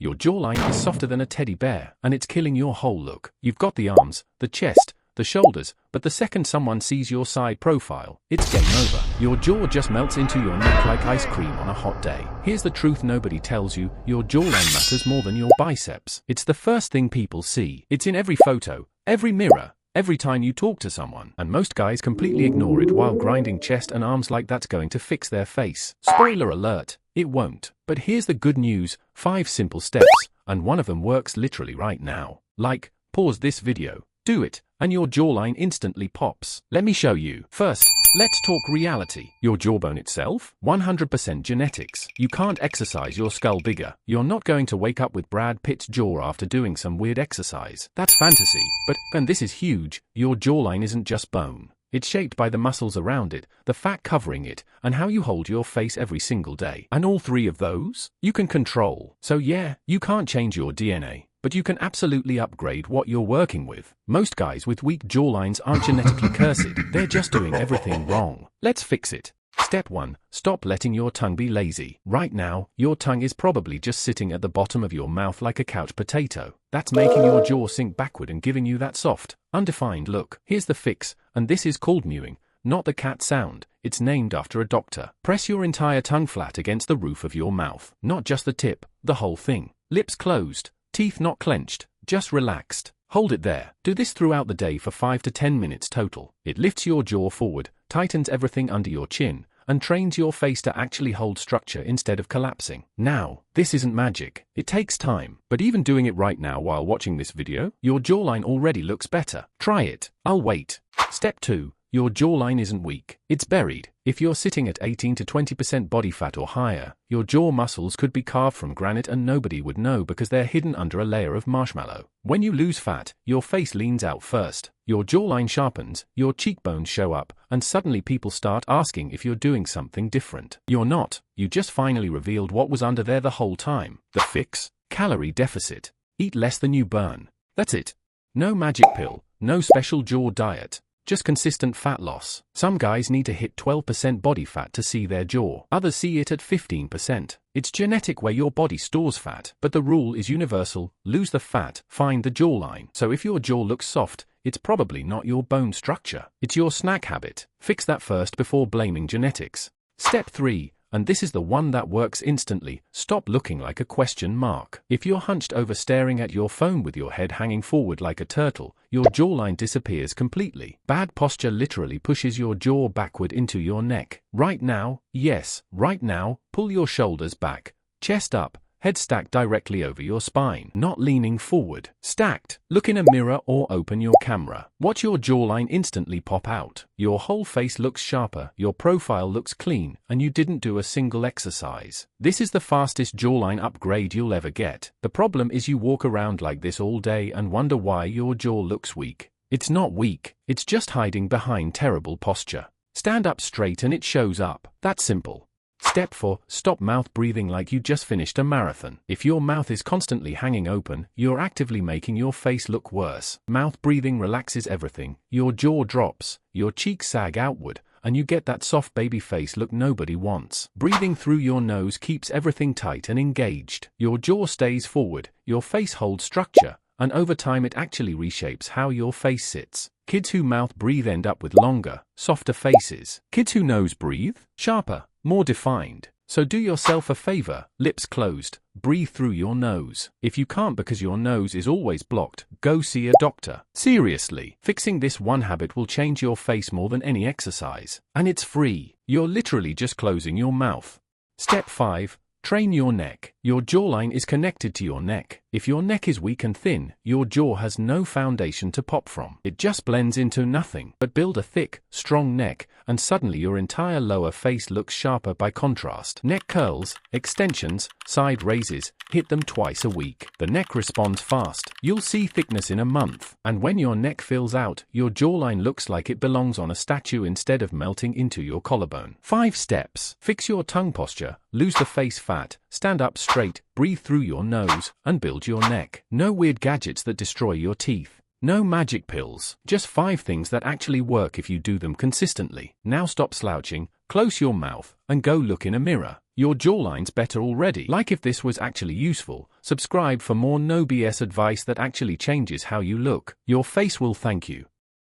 Your jawline is softer than a teddy bear, and it's killing your whole look. You've got the arms, the chest, the shoulders, but the second someone sees your side profile, it's game over. Your jaw just melts into your neck like ice cream on a hot day. Here's the truth nobody tells you, your jawline matters more than your biceps. It's the first thing people see. It's in every photo, every mirror, every time you talk to someone. And most guys completely ignore it while grinding chest and arms like that's going to fix their face. Spoiler alert, it won't. But here's the good news, 5 simple steps, and one of them works literally right now. Like, pause this video, do it, and your jawline instantly pops. Let me show you. First, let's talk reality. Your jawbone itself? 100% genetics. You can't exercise your skull bigger. You're not going to wake up with Brad Pitt's jaw after doing some weird exercise. That's fantasy. But, and this is huge, your jawline isn't just bone. It's shaped by the muscles around it, the fat covering it, and how you hold your face every single day. And all 3 of those, you can control. So yeah, you can't change your DNA, but you can absolutely upgrade what you're working with. Most guys with weak jawlines aren't genetically cursed, they're just doing everything wrong. Let's fix it. Step 1. Stop letting your tongue be lazy. Right now, your tongue is probably just sitting at the bottom of your mouth like a couch potato. That's making your jaw sink backward and giving you that soft, undefined look. Here's the fix, and this is called mewing, not the cat sound. It's named after a doctor. Press your entire tongue flat against the roof of your mouth. Not just the tip, the whole thing. Lips closed, teeth not clenched, just relaxed. Hold it there. Do this throughout the day for 5 to 10 minutes total. It lifts your jaw forward, tightens everything under your chin, and trains your face to actually hold structure instead of collapsing. Now, this isn't magic. It takes time, but even doing it right now while watching this video, your jawline already looks better. Try it. I'll wait. Step 2. Your jawline isn't weak. It's buried. If you're sitting at 18 to 20% body fat or higher, your jaw muscles could be carved from granite and nobody would know because they're hidden under a layer of marshmallow. When you lose fat, your face leans out first. Your jawline sharpens, your cheekbones show up, and suddenly people start asking if you're doing something different. You're not. You just finally revealed what was under there the whole time. The fix? Calorie deficit. Eat less than you burn. That's it. No magic pill, no special jaw diet. Just consistent fat loss. Some guys need to hit 12% body fat to see their jaw. Others see it at 15%. It's genetic where your body stores fat, but the rule is universal. Lose the fat, find the jawline. So if your jaw looks soft, it's probably not your bone structure. It's your snack habit. Fix that first before blaming genetics. Step 3. And this is the one that works instantly. Stop looking like a question mark. If you're hunched over staring at your phone with your head hanging forward like a turtle, your jawline disappears completely. Bad posture literally pushes your jaw backward into your neck. Right now, yes, right now, pull your shoulders back, chest up, head stacked directly over your spine, not leaning forward. Stacked. Look in a mirror or open your camera. Watch your jawline instantly pop out. Your whole face looks sharper, your profile looks clean, and you didn't do a single exercise. This is the fastest jawline upgrade you'll ever get. The problem is you walk around like this all day and wonder why your jaw looks weak. It's not weak, it's just hiding behind terrible posture. Stand up straight and it shows up. That's simple. Step 4. Stop mouth breathing like you just finished a marathon. If your mouth is constantly hanging open, you're actively making your face look worse. Mouth breathing relaxes everything. Your jaw drops, your cheeks sag outward, and you get that soft baby face look nobody wants. Breathing through your nose keeps everything tight and engaged. Your jaw stays forward, your face holds structure, and over time it actually reshapes how your face sits. Kids who mouth breathe end up with longer, softer faces. Kids who nose breathe, sharper, more defined. So do yourself a favor, lips closed, breathe through your nose. If you can't because your nose is always blocked, go see a doctor. Seriously, fixing this one habit will change your face more than any exercise. And it's free. You're literally just closing your mouth. Step 5. Train your neck. Your jawline is connected to your neck. If your neck is weak and thin, your jaw has no foundation to pop from. It just blends into nothing. But build a thick, strong neck, and suddenly your entire lower face looks sharper by contrast. Neck curls, extensions, side raises, hit them twice a week. The neck responds fast. You'll see thickness in a month. And when your neck fills out, your jawline looks like it belongs on a statue instead of melting into your collarbone. 5 steps. Fix your tongue posture, lose the face fat, stand up straight, breathe through your nose, and build your neck. No weird gadgets that destroy your teeth. No magic pills. Just 5 things that actually work if you do them consistently. Now stop slouching, Close your mouth and go look in a mirror. Your jawline's better already. Like if this was actually useful, subscribe for more no BS advice that actually changes how you look. Your face will thank you.